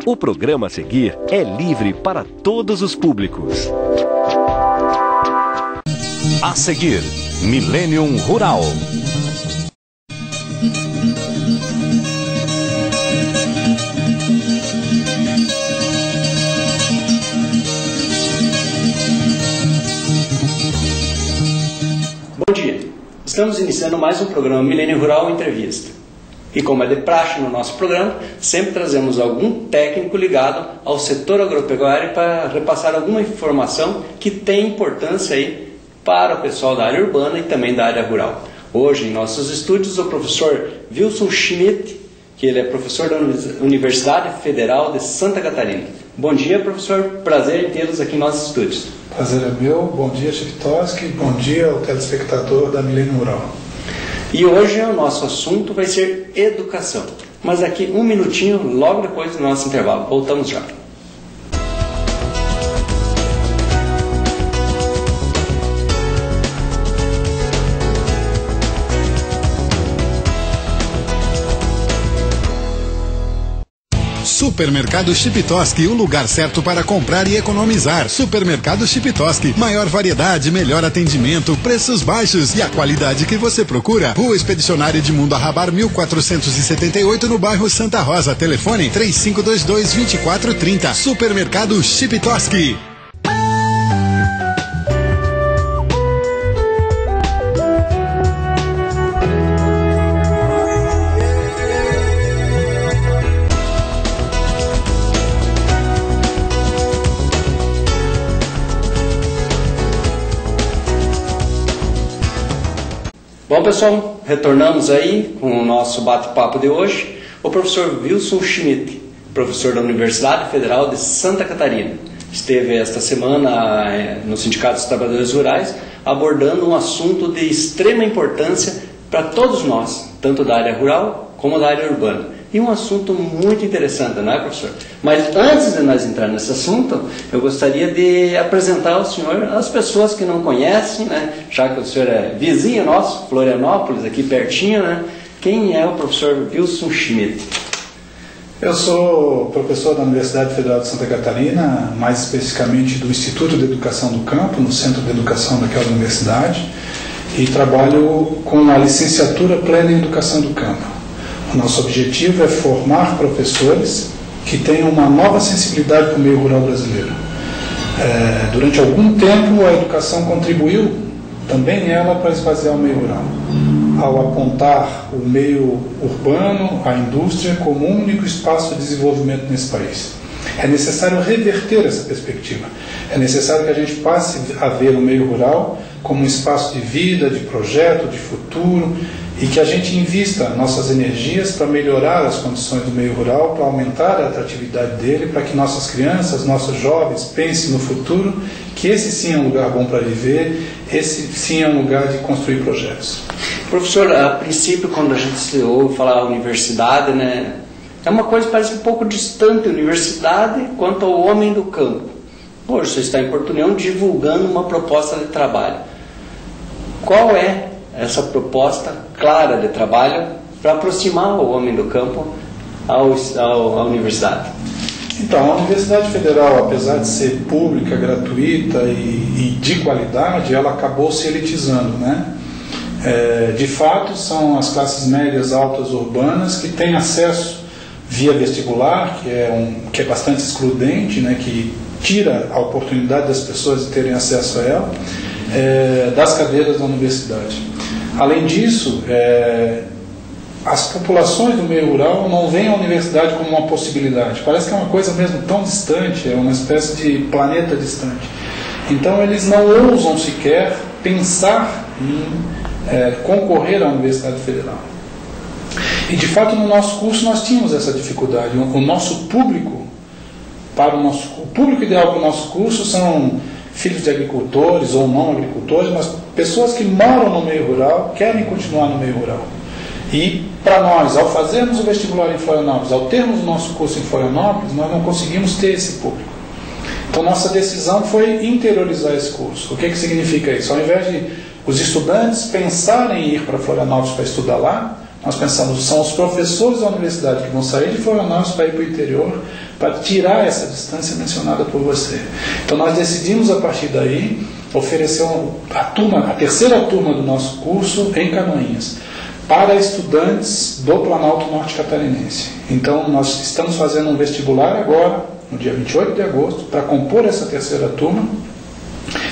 O programa a seguir é livre para todos os públicos. A seguir, Millennium Rural. Bom dia, estamos iniciando mais um programa Millennium Rural Entrevista. E como é de praxe no nosso programa, sempre trazemos algum técnico ligado ao setor agropecuário para repassar alguma informação que tem importância aí para o pessoal da área urbana e também da área rural. Hoje em nossos estúdios o professor Wilson Schmidt, que ele é professor da Universidade Federal de Santa Catarina. Bom dia, professor, prazer em tê-los aqui em nossos estúdios. Prazer é meu, bom dia, Chiptoski, bom dia ao telespectador da Millennium Rural. E hoje o nosso assunto vai ser educação. Mas aqui um minutinho, logo depois do nosso intervalo. Voltamos já. Supermercado Chiptoski, o lugar certo para comprar e economizar. Supermercado Chiptoski, maior variedade, melhor atendimento, preços baixos e a qualidade que você procura. Rua Expedicionária Edmundo Arrabar, 1478, no bairro Santa Rosa. Telefone 3522-2430. Supermercado Chiptoski. Bom, pessoal, retornamos aí com o nosso bate-papo de hoje. O professor Wilson Schmidt, professor da Universidade Federal de Santa Catarina, esteve esta semana no Sindicato dos Trabalhadores Rurais abordando um assunto de extrema importância para todos nós, tanto da área rural como da área urbana. E um assunto muito interessante, não é, professor? Mas antes de nós entrar nesse assunto, eu gostaria de apresentar ao senhor as pessoas que não conhecem, né? Já que o senhor é vizinho nosso, Florianópolis, aqui pertinho, né? Quem é o professor Wilson Schmidt? Eu sou professor da Universidade Federal de Santa Catarina, mais especificamente do Instituto de Educação do Campo, no Centro de Educação daquela universidade, e trabalho com a licenciatura plena em Educação do Campo. Nosso objetivo é formar professores que tenham uma nova sensibilidade para o meio rural brasileiro. Durante algum tempo, a educação contribuiu também ela para esvaziar o meio rural, ao apontar o meio urbano, a indústria, como único espaço de desenvolvimento nesse país. É necessário reverter essa perspectiva. É necessário que a gente passe a ver o meio rural como um espaço de vida, de projeto, de futuro, e que a gente invista nossas energias para melhorar as condições do meio rural, para aumentar a atratividade dele, para que nossas crianças, nossos jovens pensem no futuro, que esse sim é um lugar bom para viver, esse sim é um lugar de construir projetos. Professor, a princípio, quando a gente se ouve falar universidade, né, é uma coisa que parece um pouco distante, universidade quanto ao homem do campo. Hoje você está em Porto União divulgando uma proposta de trabalho. Qual é essa proposta clara de trabalho para aproximar o homem do campo à universidade? Então, a Universidade Federal, apesar de ser pública, gratuita e de qualidade, ela acabou se elitizando, né? De fato, são as classes médias altas urbanas que têm acesso via vestibular, que é bastante excludente, né? Que tira a oportunidade das pessoas de terem acesso a ela, das cadeiras da universidade. Além disso, as populações do meio rural não veem a universidade como uma possibilidade. Parece que é uma coisa mesmo tão distante, é uma espécie de planeta distante. Então eles não ousam sequer pensar em concorrer à Universidade Federal. E de fato no nosso curso nós tínhamos essa dificuldade. O nosso público, o público ideal para o nosso curso são filhos de agricultores ou não agricultores, mas pessoas que moram no meio rural, querem continuar no meio rural. E para nós, ao fazermos o vestibular em Florianópolis, ao termos o nosso curso em Florianópolis, nós não conseguimos ter esse público. Então nossa decisão foi interiorizar esse curso. O que significa isso? Ao invés de os estudantes pensarem em ir para Florianópolis para estudar lá, nós pensamos, são os professores da universidade que vão sair de Florianópolis para ir para o interior, para tirar essa distância mencionada por você. Então nós decidimos a partir daí oferecer a terceira turma do nosso curso em Canoinhas, para estudantes do Planalto Norte Catarinense. Então nós estamos fazendo um vestibular agora, no dia 28 de agosto, para compor essa terceira turma.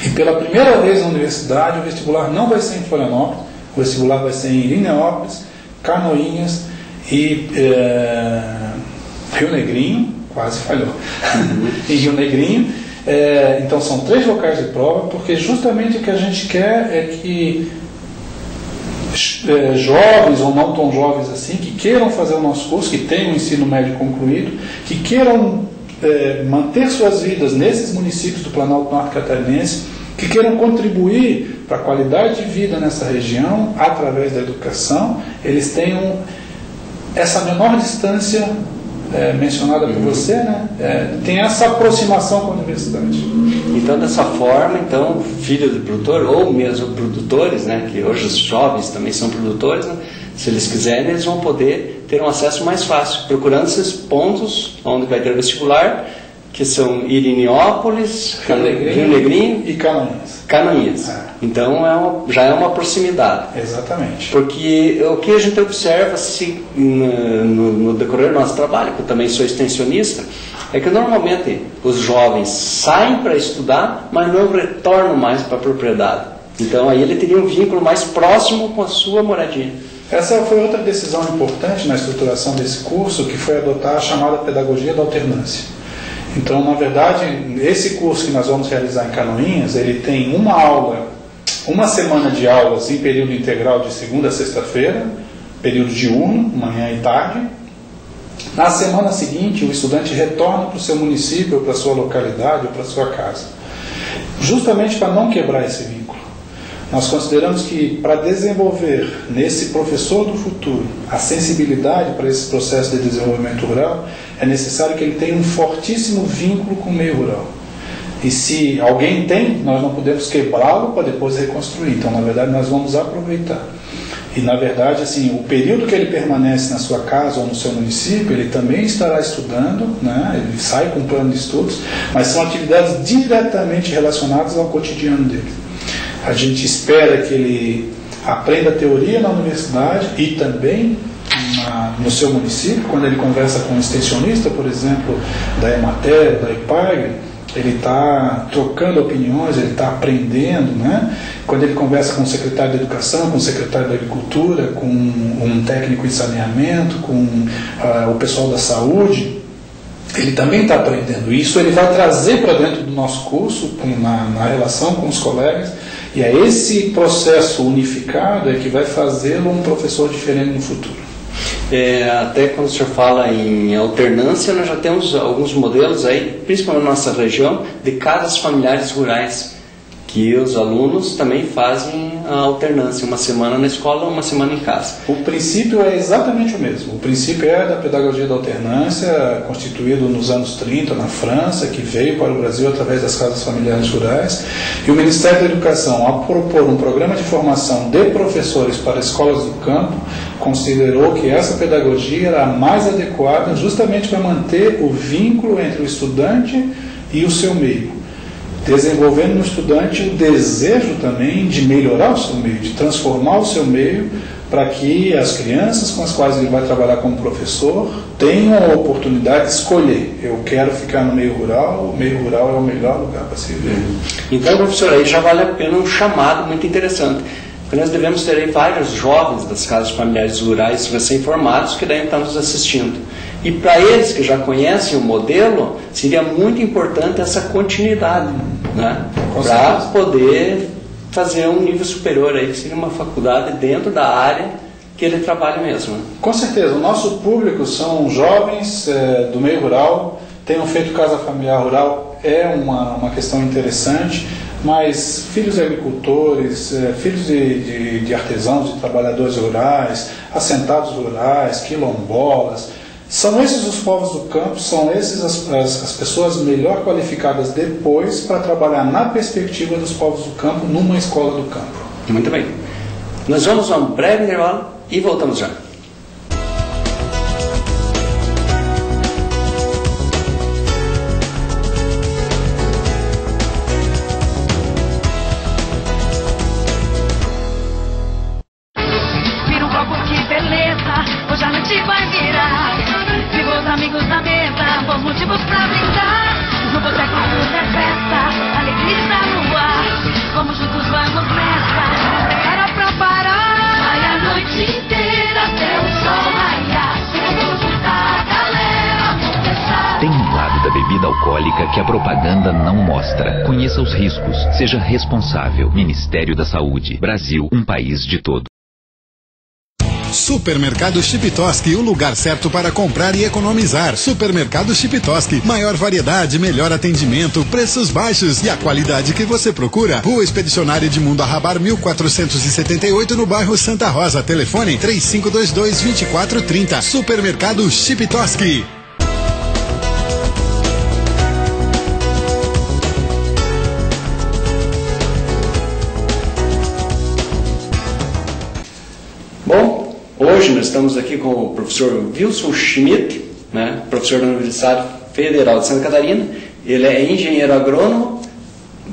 E pela primeira vez na universidade, o vestibular não vai ser em Florianópolis, o vestibular vai ser em Irineópolis, Canoinhas e Rio Negrinho, quase falhou, em Rio Negrinho. Então são 3 locais de prova, porque justamente o que a gente quer é que jovens ou não tão jovens assim, que queiram fazer o nosso curso, que tenham o ensino médio concluído, que queiram manter suas vidas nesses municípios do Planalto Norte Catarinense, que queiram contribuir para a qualidade de vida nessa região através da educação, eles tenham essa menor distância mencionada por você, né? Tem essa aproximação com a universidade. Então, dessa forma, filho de produtor, ou mesmo produtores, né, que hoje os jovens também são produtores, né, se eles quiserem, eles vão poder ter um acesso mais fácil, procurando esses pontos onde vai ter vestibular, que são Irineópolis, Rio Negrinho e Canoinhas. Então já é uma proximidade. Exatamente. Porque o que a gente observa no decorrer do nosso trabalho, que eu também sou extensionista, é que normalmente os jovens saem para estudar, mas não retornam mais para a propriedade. Então aí ele teria um vínculo mais próximo com a sua moradia. Essa foi outra decisão importante na estruturação desse curso, que foi adotar a chamada pedagogia da alternância. Então, na verdade, esse curso que nós vamos realizar em Canoinhas, ele tem uma semana de aulas em período integral de segunda a sexta-feira, período diurno, manhã e tarde. Na semana seguinte, o estudante retorna para o seu município, ou para a sua localidade, ou para a sua casa, justamente para não quebrar esse vínculo. Nós consideramos que, para desenvolver nesse professor do futuro a sensibilidade para esse processo de desenvolvimento rural, é necessário que ele tenha um fortíssimo vínculo com o meio rural. E se alguém tem, nós não podemos quebrá-lo para depois reconstruir. Então, na verdade, nós vamos aproveitar. E, na verdade, assim, o período que ele permanece na sua casa ou no seu município, ele também estará estudando, né? Ele sai com um plano de estudos, mas são atividades diretamente relacionadas ao cotidiano dele. A gente espera que ele aprenda teoria na universidade e também no seu município. Quando ele conversa com um extensionista, por exemplo, da Emater, da IPAGRE, ele está trocando opiniões, ele está aprendendo, né? Quando ele conversa com o secretário de Educação, com o secretário da Agricultura, com um técnico em saneamento, com o pessoal da saúde, ele também está aprendendo. Isso ele vai trazer para dentro do nosso curso, na relação com os colegas, e é esse processo unificado que vai fazê-lo um professor diferente no futuro. Até quando o senhor fala em alternância, nós já temos alguns modelos aí, principalmente na nossa região, de casas familiares rurais, que os alunos também fazem a alternância, uma semana na escola, uma semana em casa. O princípio é exatamente o mesmo. O princípio é da pedagogia da alternância, constituído nos anos 30 na França, que veio para o Brasil através das casas familiares rurais. E o Ministério da Educação, ao propor um programa de formação de professores para escolas do campo, considerou que essa pedagogia era a mais adequada justamente para manter o vínculo entre o estudante e o seu meio, desenvolvendo no estudante o desejo também de melhorar o seu meio, de transformar o seu meio, para que as crianças com as quais ele vai trabalhar como professor tenham a oportunidade de escolher. Eu quero ficar no meio rural, o meio rural é o melhor lugar para se viver. Então, professor, aí já vale a pena um chamado muito interessante. Porque nós devemos ter aí vários jovens das casas familiares rurais recém-formados que devem estar nos assistindo. E para eles que já conhecem o modelo, seria muito importante essa continuidade, né? Para poder fazer um nível superior aí, que seria uma faculdade dentro da área que ele trabalha mesmo. Né? Com certeza, o nosso público são jovens do meio rural, tenham feito casa familiar rural, é uma questão interessante, mas filhos de agricultores, filhos de artesãos, de trabalhadores rurais, assentados rurais, quilombolas, são esses os povos do campo, são esses as pessoas melhor qualificadas depois para trabalhar na perspectiva dos povos do campo numa escola do campo. Muito bem. Nós vamos a um breve intervalo e voltamos já. mesa, bons motivos pra brindar. No boteco tudo é festa, alegria está no ar. Vamos juntos, vamos nessa, era pra parar. Vai a noite inteira até o sol raiar. Vamos juntar a galera, vamos fechar. Tem um lado da bebida alcoólica que a propaganda não mostra. Conheça os riscos, seja responsável. Ministério da Saúde. Brasil, um país de todos. Supermercado Chiptoski, o lugar certo para comprar e economizar. Supermercado Chiptoski, maior variedade, melhor atendimento, preços baixos e a qualidade que você procura. Rua Expedicionária de Mundo Arrabar 1478 no bairro Santa Rosa. Telefone 3522-2430. Supermercado Chiptoski. Bom, hoje nós estamos aqui com o professor Wilson Schmidt, né, professor da Universidade Federal de Santa Catarina. Ele é engenheiro agrônomo,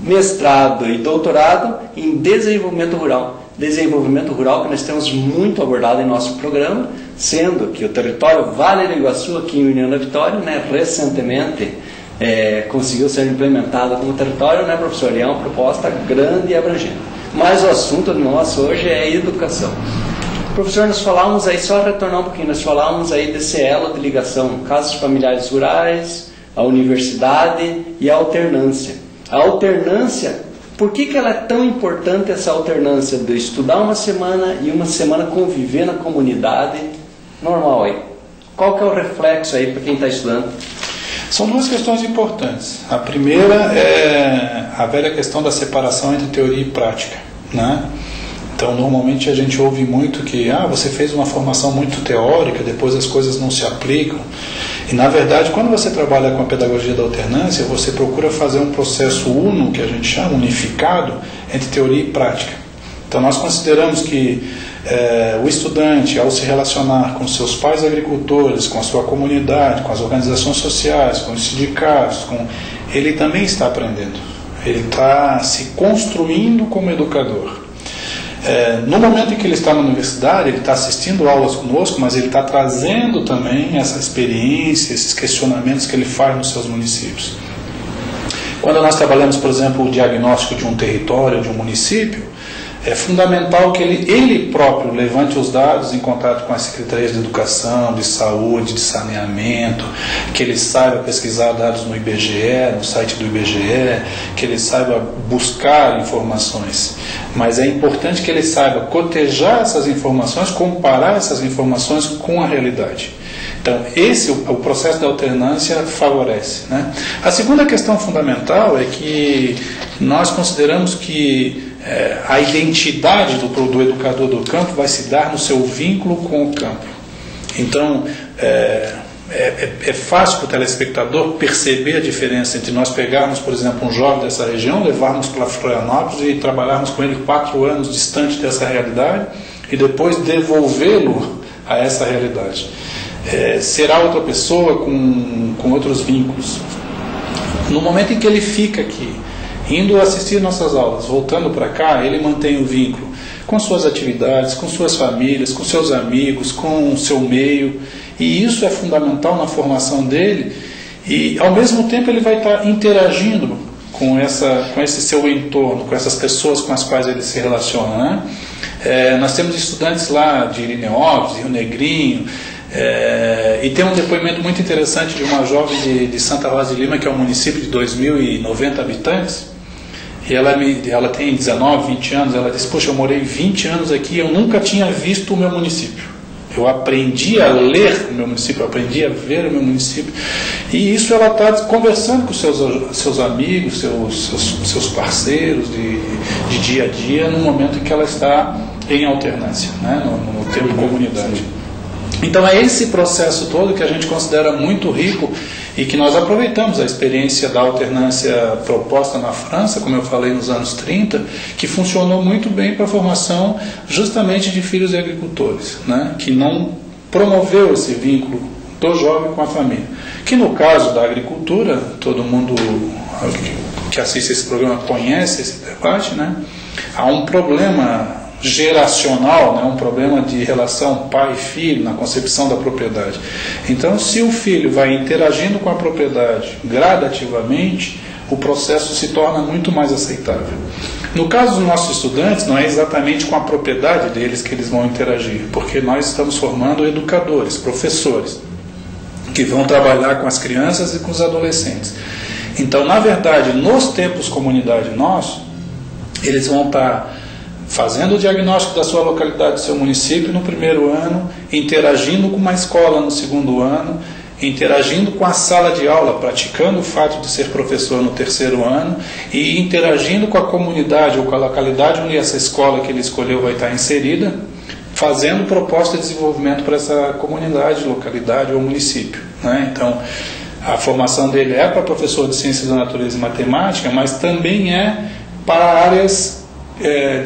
mestrado e doutorado em desenvolvimento rural. Desenvolvimento rural que nós temos muito abordado em nosso programa, sendo que o território Vale do Iguaçu, aqui em União da Vitória, né, recentemente conseguiu ser implementado como território, né, professor? E é uma proposta grande e abrangente. Mas o assunto nosso hoje é educação. Professor, nós falávamos aí, só retornar um pouquinho, nós falávamos aí desse elo de ligação, casas familiares rurais, a universidade e a alternância. A alternância, por que ela é tão importante, essa alternância de estudar uma semana e uma semana conviver na comunidade normal aí? Qual que é o reflexo aí para quem está estudando? São duas questões importantes. A primeira é a velha questão da separação entre teoria e prática, né? Então, normalmente a gente ouve muito que você fez uma formação muito teórica, depois as coisas não se aplicam. E, na verdade, quando você trabalha com a pedagogia da alternância, você procura fazer um processo uno, que a gente chama unificado, entre teoria e prática. Então, nós consideramos que o estudante, ao se relacionar com seus pais agricultores, com a sua comunidade, com as organizações sociais, com os sindicatos, ele também está aprendendo. Ele está se construindo como educador. No momento em que ele está na universidade, ele está assistindo aulas conosco, mas ele está trazendo também essa experiência, esses questionamentos que ele faz nos seus municípios. Quando nós trabalhamos, por exemplo, o diagnóstico de um território, de um município, é fundamental que ele próprio levante os dados em contato com as secretarias de educação, de saúde, de saneamento, que ele saiba pesquisar dados no IBGE, no site do IBGE, que ele saiba buscar informações. Mas é importante que ele saiba cotejar essas informações, comparar essas informações com a realidade. Então, o processo da alternância favorece, né? A segunda questão fundamental é que nós consideramos que a identidade do educador do campo vai se dar no seu vínculo com o campo. Então, é fácil para o telespectador perceber a diferença entre nós pegarmos, por exemplo, um jovem dessa região, levarmos para Florianópolis e trabalharmos com ele 4 anos distante dessa realidade e depois devolvê-lo a essa realidade. Será outra pessoa com outros vínculos. No momento em que ele fica aqui, indo assistir nossas aulas, voltando para cá, ele mantém o vínculo com suas atividades, com suas famílias, com seus amigos, com o seu meio, e isso é fundamental na formação dele, e ao mesmo tempo ele vai estar interagindo com esse seu entorno, com essas pessoas com as quais ele se relaciona, né? Nós temos estudantes lá de Irineópolis, Rio Negrinho, e tem um depoimento muito interessante de uma jovem de Santa Rosa de Lima, que é um município de 2.090 habitantes, e ela tem 19, 20 anos. Ela disse: poxa, eu morei 20 anos aqui e eu nunca tinha visto o meu município. Eu aprendi a ler o meu município, eu aprendi a ver o meu município. E isso ela está conversando com seus amigos, seus parceiros de dia a dia, no momento em que ela está em alternância, né, no tempo de comunidade. Então é esse processo todo que a gente considera muito rico e que nós aproveitamos a experiência da alternância proposta na França, como eu falei, nos anos 30, que funcionou muito bem para a formação justamente de filhos de agricultores, né, que não promoveu esse vínculo do jovem com a família. Que no caso da agricultura, todo mundo que assiste esse programa conhece esse debate, né, há um problema geracional, né, um problema de relação pai e filho na concepção da propriedade. Então, se o filho vai interagindo com a propriedade gradativamente, o processo se torna muito mais aceitável. No caso dos nossos estudantes, não é exatamente com a propriedade deles que eles vão interagir, porque nós estamos formando educadores, professores, que vão trabalhar com as crianças e com os adolescentes. Então, na verdade, nos tempos comunidade nossos, eles vão estar fazendo o diagnóstico da sua localidade, do seu município no primeiro ano, interagindo com uma escola no segundo ano, interagindo com a sala de aula, praticando o fato de ser professor no terceiro ano e interagindo com a comunidade ou com a localidade onde essa escola que ele escolheu vai estar inserida, fazendo proposta de desenvolvimento para essa comunidade, localidade ou município, né? Então, a formação dele é para professor de Ciências da Natureza e Matemática, mas também é para áreas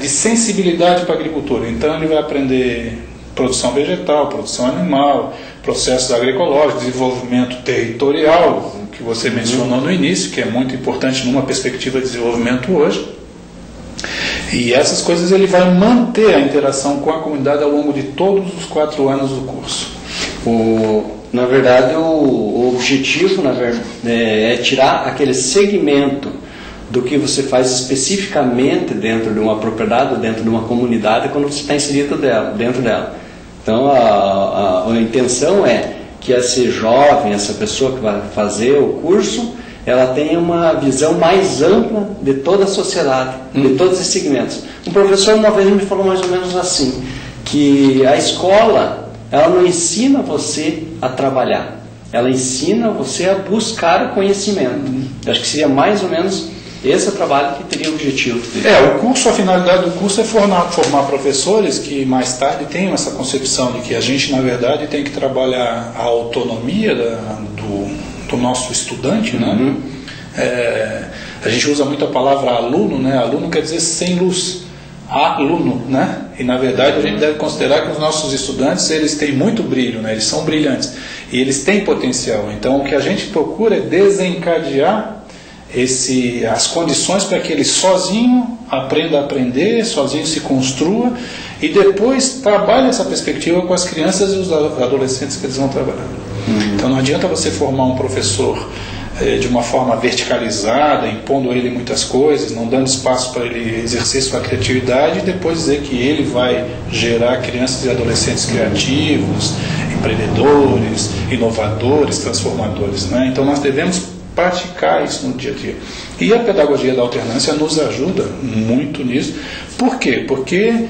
de sensibilidade para a agricultura. Então, ele vai aprender produção vegetal, produção animal, processos agroecológicos, desenvolvimento territorial, que você mencionou no início, que é muito importante numa perspectiva de desenvolvimento hoje. E essas coisas ele vai manter a interação com a comunidade ao longo de todos os 4 anos do curso. Na verdade, o objetivo é tirar aquele segmento do que você faz especificamente dentro de uma propriedade, dentro de uma comunidade, quando você está inserido dentro dela. Então, a intenção é que esse jovem, essa pessoa que vai fazer o curso, ela tenha uma visão mais ampla de toda a sociedade, de todos esses segmentos. Um professor uma vez me falou mais ou menos assim, que a escola, ela não ensina você a trabalhar, ela ensina você a buscar o conhecimento. Eu acho que seria mais ou menos esse é o trabalho que teria o objetivo dele. O curso, a finalidade do curso é formar professores que mais tarde tenham essa concepção de que a gente, na verdade, tem que trabalhar a autonomia do nosso estudante, né? A gente usa muito a palavra aluno, né? Aluno quer dizer sem luz, aluno, né? E na verdade a gente deve considerar que os nossos estudantes, eles têm muito brilho, né? Eles são brilhantes e eles têm potencial. Então o que a gente procura é desencadear as condições para que ele sozinho aprenda a aprender, sozinho se construa e depois trabalhe essa perspectiva com as crianças e os adolescentes que eles vão trabalhar. Então não adianta você formar um professor de uma forma verticalizada, impondo a ele muitas coisas, não dando espaço para ele exercer sua criatividade e depois dizer que ele vai gerar crianças e adolescentes criativos, empreendedores, inovadores, transformadores, né? Então nós devemos praticar isso no dia a dia. E a pedagogia da alternância nos ajuda muito nisso. Por quê? Porque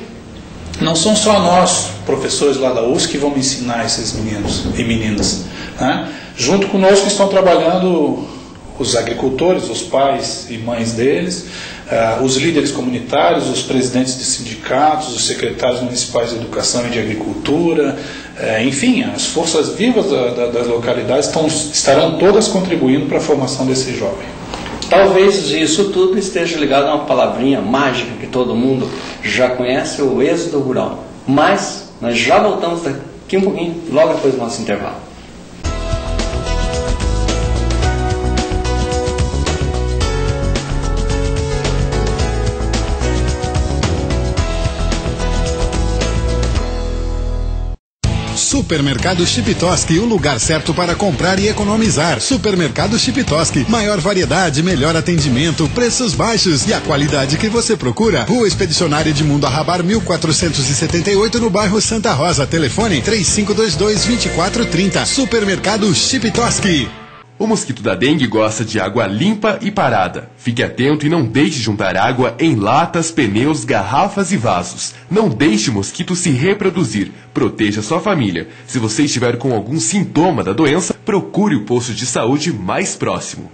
não são só nós, professores lá da USP, que vão ensinar esses meninos e meninas, né? Junto conosco estão trabalhando os agricultores, os pais e mães deles, os líderes comunitários, os presidentes de sindicatos, os secretários municipais de educação e de agricultura, enfim, as forças vivas das localidades estarão todas contribuindo para a formação desse jovem. Talvez isso tudo esteja ligado a uma palavrinha mágica que todo mundo já conhece, o êxodo rural. Mas nós já voltamos daqui um pouquinho, logo depois do nosso intervalo. Supermercado Chiptoski, o lugar certo para comprar e economizar. Supermercado Chiptoski, maior variedade, melhor atendimento, preços baixos e a qualidade que você procura. Rua Expedicionária de Mundo Arrabar 1478 no bairro Santa Rosa. Telefone 3522-2430. Supermercado Chiptoski. O mosquito da dengue gosta de água limpa e parada. Fique atento e não deixe juntar água em latas, pneus, garrafas e vasos. Não deixe o mosquito se reproduzir. Proteja sua família. Se você estiver com algum sintoma da doença, procure o posto de saúde mais próximo.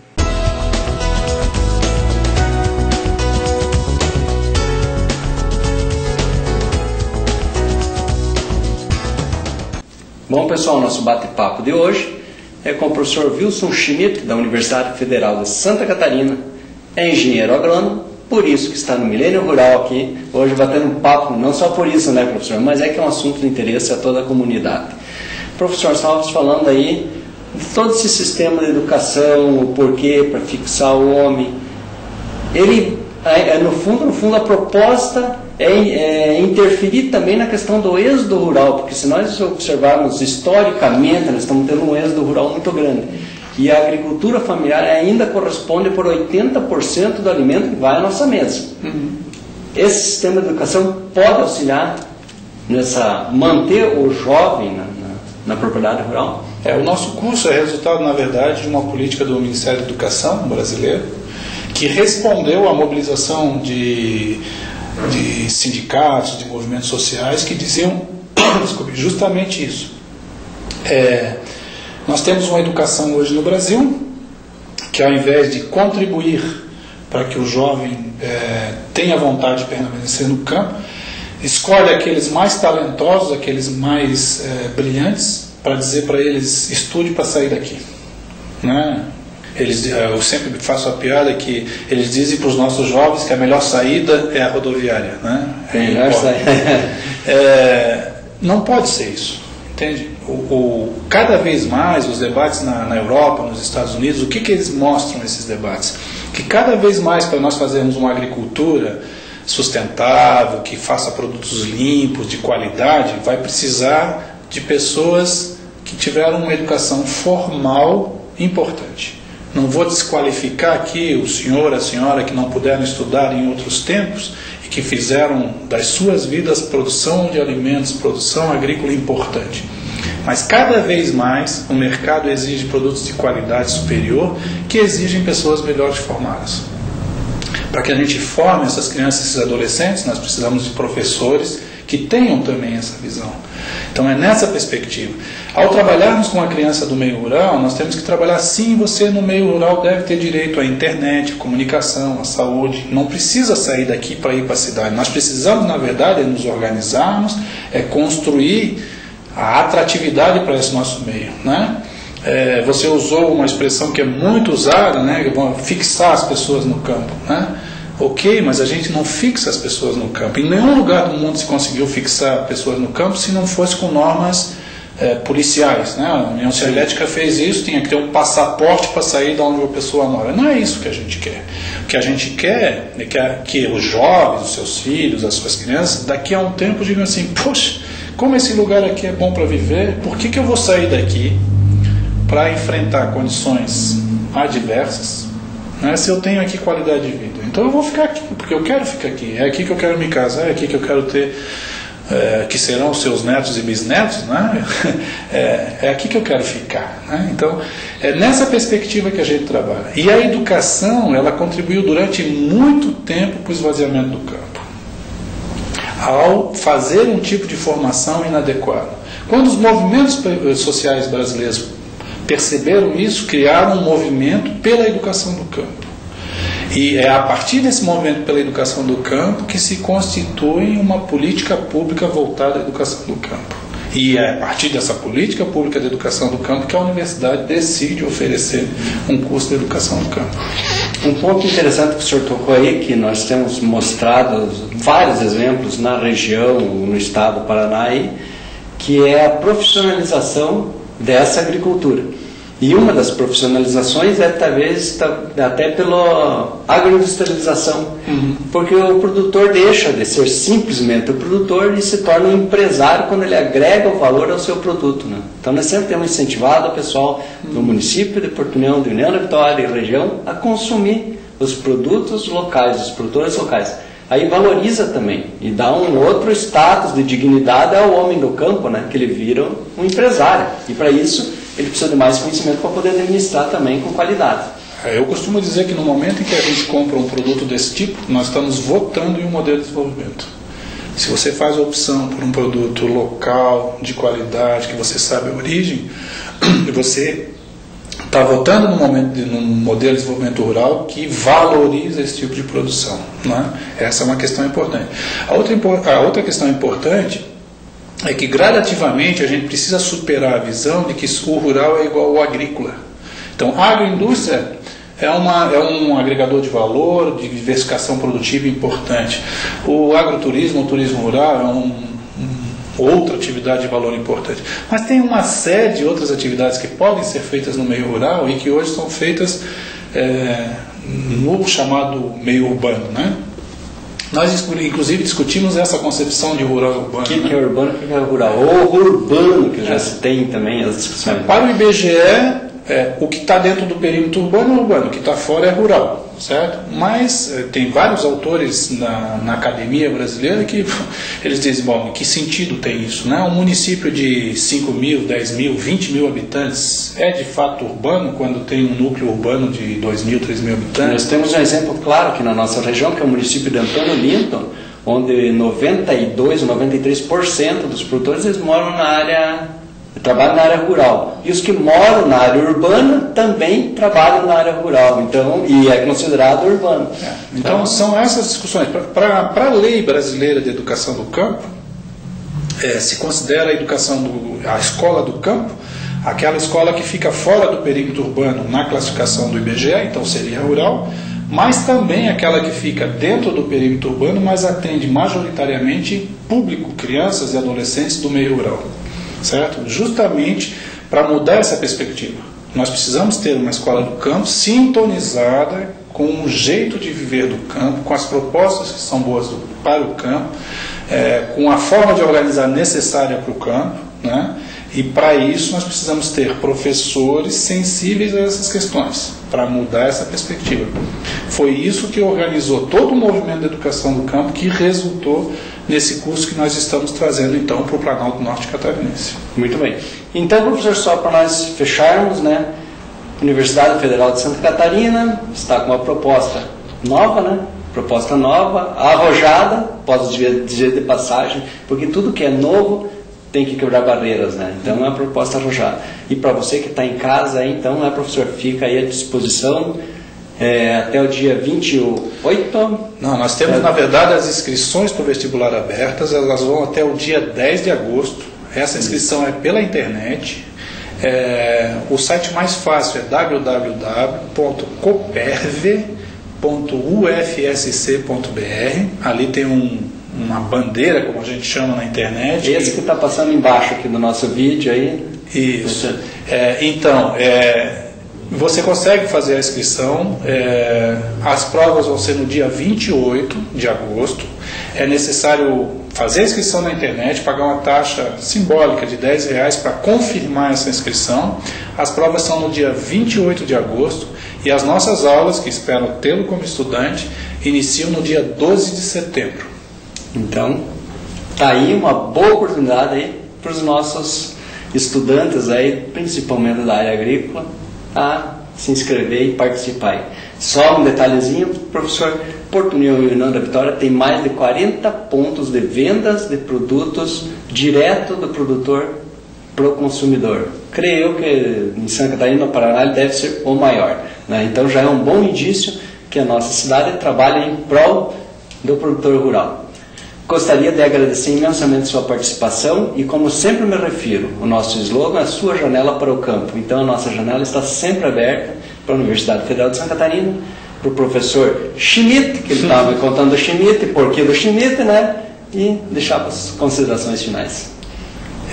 Bom, pessoal, nosso bate-papo de hoje é com o professor Wilson Schmidt, da Universidade Federal de Santa Catarina. É engenheiro agrônomo, por isso que está no Milênio Rural aqui, hoje batendo um papo, não só por isso, né, professor, mas é que é um assunto de interesse a toda a comunidade. Professor, estávamos falando aí de todo esse sistema de educação, o porquê para fixar o homem. Ele no fundo, a proposta é interferir também na questão do êxodo rural, porque se nós observarmos historicamente, nós estamos tendo um êxodo rural muito grande. E a agricultura familiar ainda corresponde por 80% do alimento que vai à nossa mesa. Esse sistema de educação pode auxiliar manter o jovem na propriedade rural? O nosso curso é resultado, na verdade, de uma política do Ministério da Educação brasileiro, que respondeu à mobilização de sindicatos, de movimentos sociais, que diziam justamente isso. Nós temos uma educação hoje no Brasil, que ao invés de contribuir para que o jovem tenha vontade de permanecer no campo, escolhe aqueles mais talentosos, aqueles mais brilhantes, para dizer para eles: estude para sair daqui, né? Eu sempre faço a piada que eles dizem para os nossos jovens que a melhor saída é a rodoviária, né? Não pode ser isso, entende? Cada vez mais os debates na Europa, nos Estados Unidos, o que eles mostram esses debates? Que cada vez mais, para nós fazermos uma agricultura sustentável, que faça produtos limpos, de qualidade, vai precisar de pessoas que tiveram uma educação formal importante. Não vou desqualificar aqui o senhor, a senhora que não puderam estudar em outros tempos e que fizeram das suas vidas produção de alimentos, produção agrícola importante. Mas cada vez mais o mercado exige produtos de qualidade superior que exigem pessoas melhores formadas. Para que a gente forme essas crianças, esses adolescentes, nós precisamos de professores que tenham também essa visão. Então é nessa perspectiva. Ao trabalharmos com a criança do meio rural, nós temos que trabalhar, sim, você no meio rural deve ter direito à internet, à comunicação, à saúde. Não precisa sair daqui para ir para a cidade. Nós precisamos, na verdade, nos organizarmos, construir a atratividade para esse nosso meio, né? Você usou uma expressão que é muito usada, né? Fixar as pessoas no campo, né? Ok, mas a gente não fixa as pessoas no campo. Em nenhum lugar do mundo se conseguiu fixar pessoas no campo se não fosse com normas policiais, né? A União Soviética fez isso, tinha que ter um passaporte para sair de onde a pessoa mora. Não é isso que a gente quer. O que a gente quer é que os jovens, os seus filhos, as suas crianças, daqui a um tempo digam assim: poxa, como esse lugar aqui é bom para viver, por que eu vou sair daqui para enfrentar condições adversas, né, se eu tenho aqui qualidade de vida? Então eu vou ficar aqui, porque eu quero ficar aqui, é aqui que eu quero me casar, é aqui que eu quero ter, que serão os seus netos e bisnetos, né? É aqui que eu quero ficar, né? Então é nessa perspectiva que a gente trabalha. E a educação, ela contribuiu durante muito tempo para o esvaziamento do campo, ao fazer um tipo de formação inadequada. Quando os movimentos sociais brasileiros perceberam isso, criaram um movimento pela educação do campo. E é a partir desse movimento pela educação do campo que se constitui uma política pública voltada à educação do campo. E é a partir dessa política pública de educação do campo que a universidade decide oferecer um curso de educação do campo. Um ponto interessante que o senhor tocou aí, que nós temos mostrado vários exemplos na região, no estado do Paraná, que é a profissionalização dessa agricultura. E uma das profissionalizações talvez até pela agroindustrialização, porque o produtor deixa de ser simplesmente o produtor e se torna um empresário quando ele agrega o valor ao seu produto, né? Então nós sempre temos incentivado o pessoal do município de Porto União, de União da Vitória e região a consumir os produtos locais, os produtores locais. Aí valoriza também e dá um outro status de dignidade ao homem do campo, né? Que ele vira um empresário. E para isso ele precisa de mais conhecimento para poder administrar também com qualidade. Eu costumo dizer que no momento em que a gente compra um produto desse tipo, nós estamos votando em um modelo de desenvolvimento. Se você faz a opção por um produto local, de qualidade, que você sabe a origem, você está votando num modelo de desenvolvimento rural que valoriza esse tipo de produção, né? Essa é uma questão importante. A outra questão importante é que gradativamente a gente precisa superar a visão de que o rural é igual ao agrícola. Então a agroindústria é um agregador de valor, de diversificação produtiva importante. O agroturismo, o turismo rural é outra atividade de valor importante. Mas tem uma série de outras atividades que podem ser feitas no meio rural e que hoje são feitas no chamado meio urbano, né? Nós, inclusive, discutimos essa concepção de rural e urbano. O que é urbano e o que é rural? Ou urbano, que já se tem também as discussões. Para o IBGE, o que está dentro do perímetro urbano é urbano, o que está fora é rural, certo? Mas tem vários autores na academia brasileira que eles dizem, bom, em que sentido tem isso, né? Um município de 5 mil, 10 mil, 20 mil habitantes é de fato urbano quando tem um núcleo urbano de 2 mil, 3 mil habitantes? Nós temos um exemplo claro aqui na nossa região, que é o município de Antônio Linton, onde 92 ou 93% dos produtores eles moram na área... trabalham na área rural. E os que moram na área urbana também trabalham na área rural. Então, e é considerado urbano. Então, são essas discussões. Para a lei brasileira de educação do campo, se considera a escola do campo, aquela escola que fica fora do perímetro urbano na classificação do IBGE, então seria rural, mas também aquela que fica dentro do perímetro urbano, mas atende majoritariamente público, crianças e adolescentes do meio rural. Certo? Justamente para mudar essa perspectiva. Nós precisamos ter uma escola do campo sintonizada com o jeito de viver do campo, com as propostas que são boas para o campo, com a forma de organizar necessária para o campo, né? E para isso nós precisamos ter professores sensíveis a essas questões, para mudar essa perspectiva. Foi isso que organizou todo o movimento de educação do campo, que resultou nesse curso que nós estamos trazendo então para o Planalto Norte Catarinense. Muito bem. Então, professor, só para nós fecharmos, né? Universidade Federal de Santa Catarina está com uma proposta nova, né? Proposta nova, arrojada, posso dizer de passagem, porque tudo que é novo tem que quebrar barreiras, né? Então é uma proposta arrojada. E para você que está em casa, então, né, professor, fica aí à disposição até o dia 28? Não, nós temos, na verdade, as inscrições para o vestibular abertas, elas vão até o dia 10 de agosto. Essa inscrição é pela internet. O site mais fácil é www.coperve.ufsc.br. Ali tem uma bandeira, como a gente chama na internet. Esse que está passando embaixo aqui no nosso vídeo aí. Isso. Então, você consegue fazer a inscrição. As provas vão ser no dia 28 de agosto. É necessário fazer a inscrição na internet, pagar uma taxa simbólica de R$10 para confirmar essa inscrição. As provas são no dia 28 de agosto e as nossas aulas, que espero tê-lo como estudante, iniciam no dia 12 de setembro. Então, tá aí uma boa oportunidade aí para os nossos estudantes aí, principalmente da área agrícola, a se inscrever e participar aí. Só um detalhezinho, professor, Porto União e União da Vitória tem mais de 40 pontos de vendas de produtos direto do produtor para o consumidor. Creio eu que em Santa Catarina, no Paraná, ele deve ser o maior, né? Então já é um bom indício que a nossa cidade trabalha em prol do produtor rural. Gostaria de agradecer imensamente sua participação e, como sempre me refiro, o nosso slogan é sua janela para o campo. Então a nossa janela está sempre aberta para a Universidade Federal de Santa Catarina, para o professor Schmidt, que ele estava me contando do Schmidt, porquê do Schmidt, né? E deixar as considerações finais.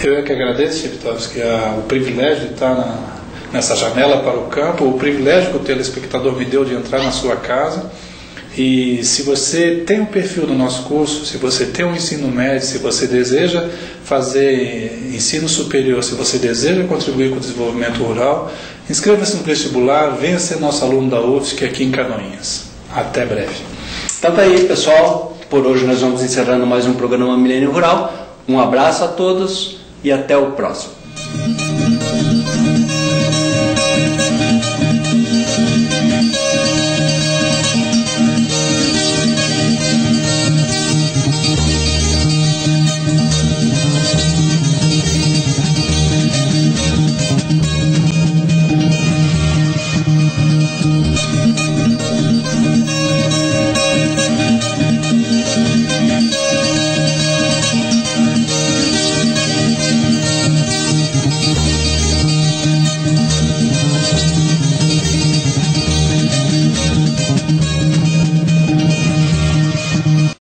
Eu é que agradeço, Cheptovski, o privilégio de estar nessa janela para o campo, o privilégio que o telespectador me deu de entrar na sua casa. E se você tem um perfil do nosso curso, se você tem um ensino médio, se você deseja fazer ensino superior, se você deseja contribuir com o desenvolvimento rural, inscreva-se no vestibular, venha ser nosso aluno da UFSC aqui em Canoinhas. Até breve. Então tá aí, pessoal. Por hoje nós vamos encerrando mais um programa Milênio Rural. Um abraço a todos e até o próximo.